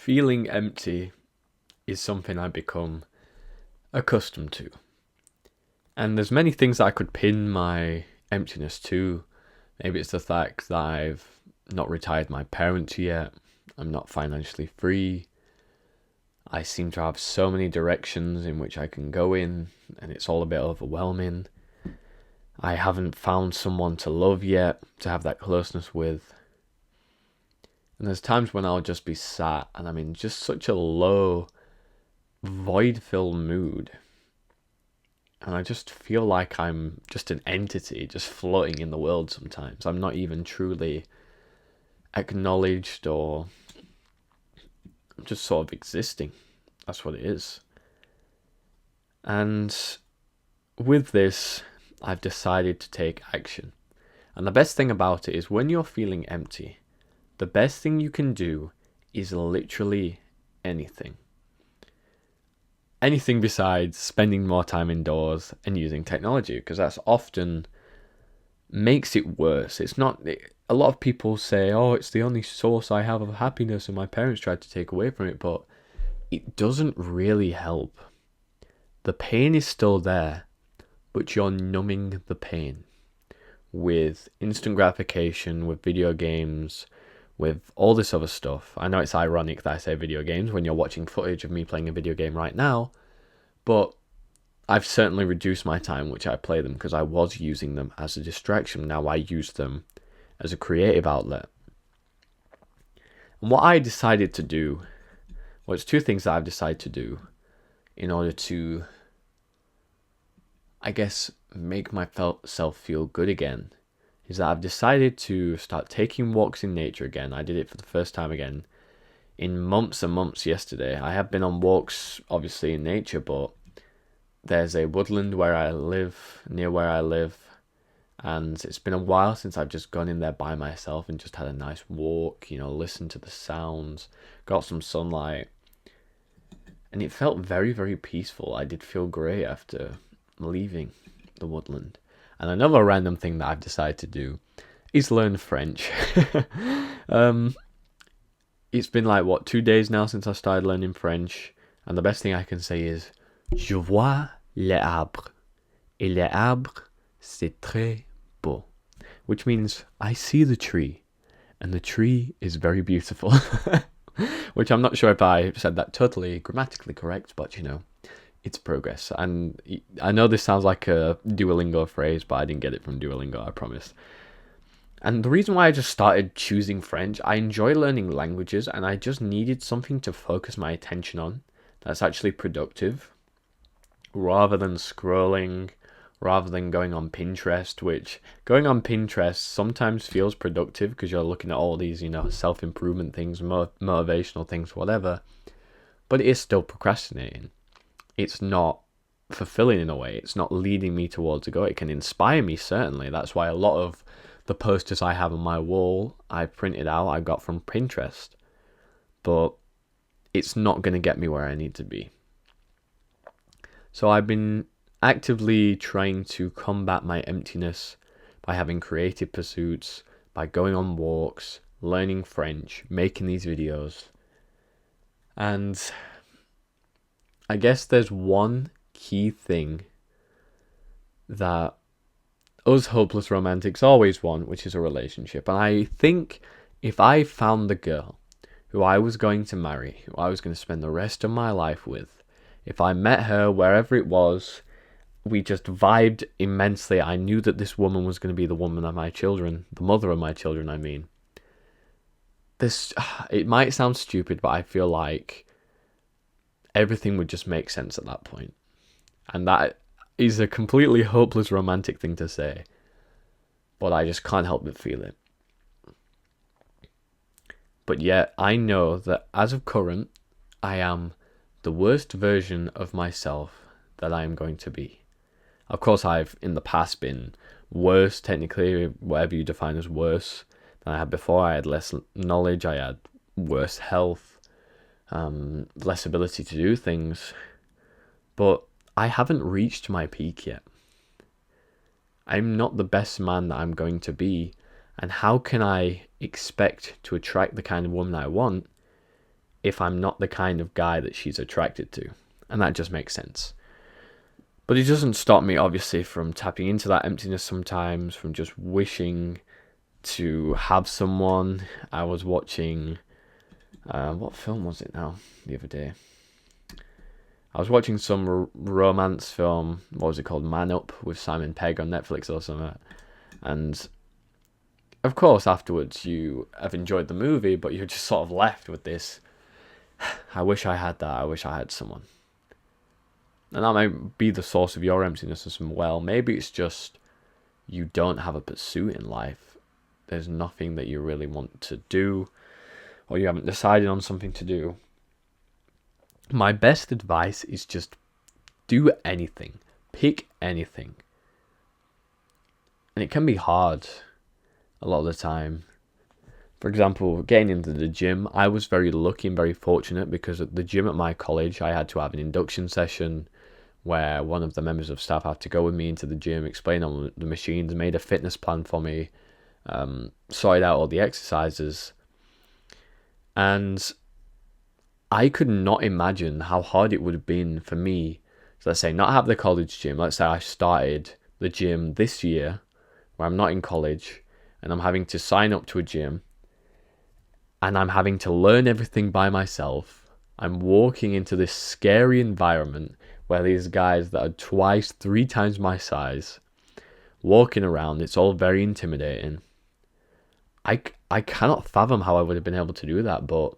feeling empty is something I become accustomed to. And there's many things that I could pin my emptiness to. Maybe it's the fact that I've not retired my parents yet. I'm not financially free. I seem to have so many directions in which I can go in, and it's all a bit overwhelming. I haven't found someone to love yet, to have that closeness with. And there's times when I'll just be sat and I'm in just such a low, void-filled mood. And I just feel like I'm just an entity just floating in the world sometimes. I'm not even truly acknowledged, or I'm just sort of existing. That's what it is. And with this, I've decided to take action. And the best thing about it is when you're feeling empty, the best thing you can do is literally anything. Anything besides spending more time indoors and using technology, because that's often makes it worse. It's not. A lot of people say, "Oh, it's the only source I have of happiness," and my parents tried to take away from it, but it doesn't really help. The pain is still there, but you're numbing the pain with instant gratification, with video games, with all this other stuff. I know it's ironic that I say video games when you're watching footage of me playing a video game right now, but I've certainly reduced my time which I play them, because I was using them as a distraction. Now I use them as a creative outlet. And what I decided to do, well, it's two things that I've decided to do in order to, I guess, make myself feel good again, is that I've decided to start taking walks in nature again. I did it for the first time again in months and months yesterday. I have been on walks, obviously, in nature, but there's a woodland near where I live, and it's been a while since I've just gone in there by myself and just had a nice walk, listened to the sounds, got some sunlight, and it felt very, very peaceful. I did feel great after leaving the woodland. And another random thing that I've decided to do is learn French. It's been 2 days now since I started learning French, and the best thing I can say is Je vois les arbres, et les arbres c'est très beau, which means I see the tree, and the tree is very beautiful. Which I'm not sure if I said that totally grammatically correct, but it's progress. And I know this sounds like a Duolingo phrase, but I didn't get it from Duolingo, I promise. And the reason why I just started choosing French, I enjoy learning languages, and I just needed something to focus my attention on that's actually productive, rather than scrolling, rather than going on Pinterest, which going on Pinterest sometimes feels productive because you're looking at all these, self-improvement things, motivational things, whatever, but it is still procrastinating. It's not fulfilling in a way. It's not leading me towards a goal. It can inspire me, certainly. That's why a lot of the posters I have on my wall, I printed out, I got from Pinterest. But it's not going to get me where I need to be. So I've been actively trying to combat my emptiness by having creative pursuits, by going on walks, learning French, making these videos. And I guess there's one key thing that us hopeless romantics always want, which is a relationship. And I think if I found the girl who I was going to marry, who I was going to spend the rest of my life with, if I met her wherever it was, we just vibed immensely. I knew that this woman was going to be the woman of my children, the mother of my children, I mean. It might sound stupid, but I feel like everything would just make sense at that point. And that is a completely hopeless romantic thing to say, but I just can't help but feel it. But yet, I know that as of current, I am the worst version of myself that I am going to be. Of course, I've in the past been worse, technically, whatever you define as worse, than I had before. I had less knowledge, I had worse health, less ability to do things. But I haven't reached my peak yet. I'm not the best man that I'm going to be. And how can I expect to attract the kind of woman I want if I'm not the kind of guy that she's attracted to. And that just makes sense. But it doesn't stop me, obviously, from tapping into that emptiness sometimes, from just wishing to have someone. I was watching, what film was it now, the other day? I was watching some romance film, what was it called, Man Up, with Simon Pegg on Netflix or something. And of course, afterwards, you have enjoyed the movie, but you're just sort of left with this, I wish I had that, I wish I had someone. And that might be the source of your emptiness as well. Maybe it's just you don't have a pursuit in life. There's nothing that you really want to do, or you haven't decided on something to do. My best advice is just do anything. Pick anything. And it can be hard a lot of the time. For example, getting into the gym, I was very lucky and very fortunate because at the gym at my college, I had to have an induction session where one of the members of staff had to go with me into the gym, explain on the machines, made a fitness plan for me, sorted out all the exercises. And I could not imagine how hard it would have been for me, so let's say, not have the college gym. Let's say I started the gym this year, where I'm not in college, and I'm having to sign up to a gym, and I'm having to learn everything by myself. I'm walking into this scary environment where these guys that are twice, 3 times my size, walking around. It's all very intimidating. I cannot fathom how I would have been able to do that, but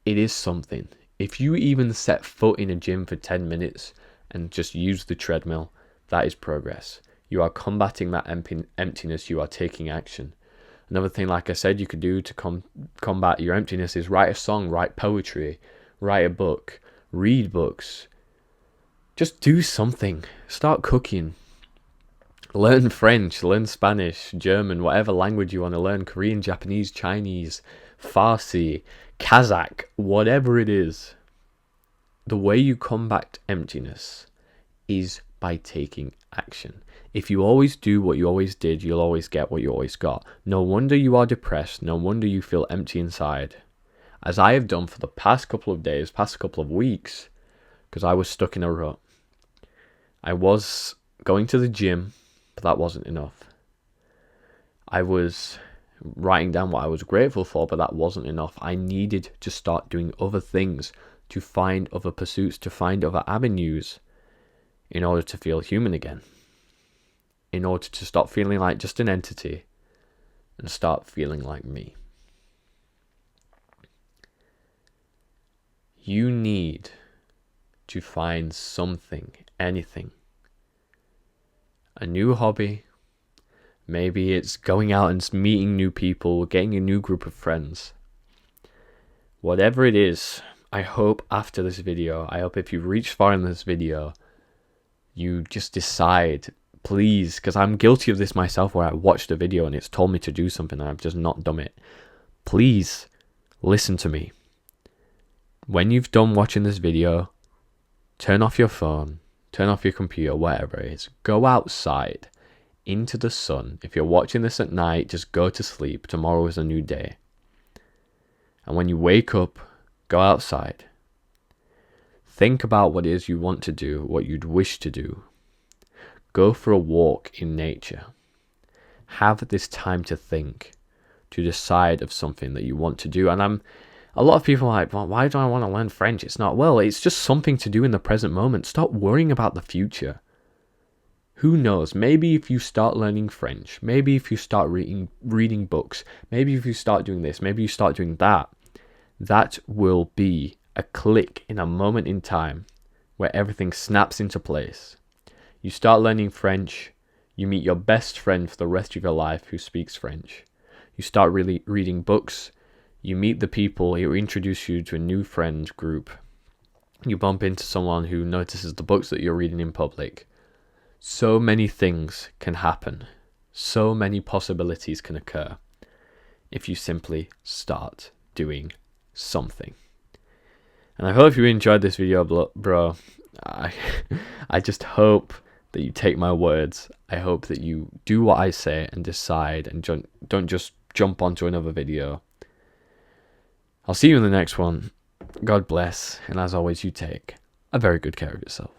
it is something. If you even set foot in a gym for 10 minutes and just use the treadmill, that is progress. You are combating that emptiness. You are taking action. Another thing, like I said, you could do to combat your emptiness is write a song, write poetry, write a book, read books. Just do something. Start cooking. Learn French, learn Spanish, German, whatever language you want to learn, Korean, Japanese, Chinese, Farsi, Kazakh, whatever it is. The way you combat emptiness is by taking action. If you always do what you always did, you'll always get what you always got. No wonder you are depressed. No wonder you feel empty inside. As I have done for the past couple of days, past couple of weeks, because I was stuck in a rut. I was going to the gym, but that wasn't enough. I was writing down what I was grateful for, but that wasn't enough. I needed to start doing other things, to find other pursuits, to find other avenues in order to feel human again. In order to stop feeling like just an entity and start feeling like me. You need to find something, anything. A new hobby. Maybe it's going out and meeting new people, getting a new group of friends. Whatever it is, I hope after this video, I hope if you reach far in this video, you just decide, please, because I'm guilty of this myself where I watched a video and it's told me to do something and I've just not done it. Please, listen to me. When you've done watching this video, turn off your phone, turn off your computer, whatever it is. Go outside into the sun. If you're watching this at night, just go to sleep. Tomorrow is a new day. And when you wake up, go outside. Think about what it is you want to do, what you'd wish to do. Go for a walk in nature. Have this time to think, to decide of something that you want to do. And a lot of people are like, well, why do I want to learn French? It's not, well, it's just something to do in the present moment. Stop worrying about the future. Who knows? Maybe if you start learning French, maybe if you start reading books, maybe if you start doing this, maybe you start doing that, that will be a click in a moment in time where everything snaps into place. You start learning French, you meet your best friend for the rest of your life who speaks French. You start really reading books, you meet the people who introduce you to a new friend group. You bump into someone who notices the books that you're reading in public. So many things can happen. So many possibilities can occur if you simply start doing something. And I hope you enjoyed this video, bro. I just hope that you take my words. I hope that you do what I say and decide and don't just jump onto another video. I'll see you in the next one. God bless, and as always, you take a very good care of yourself.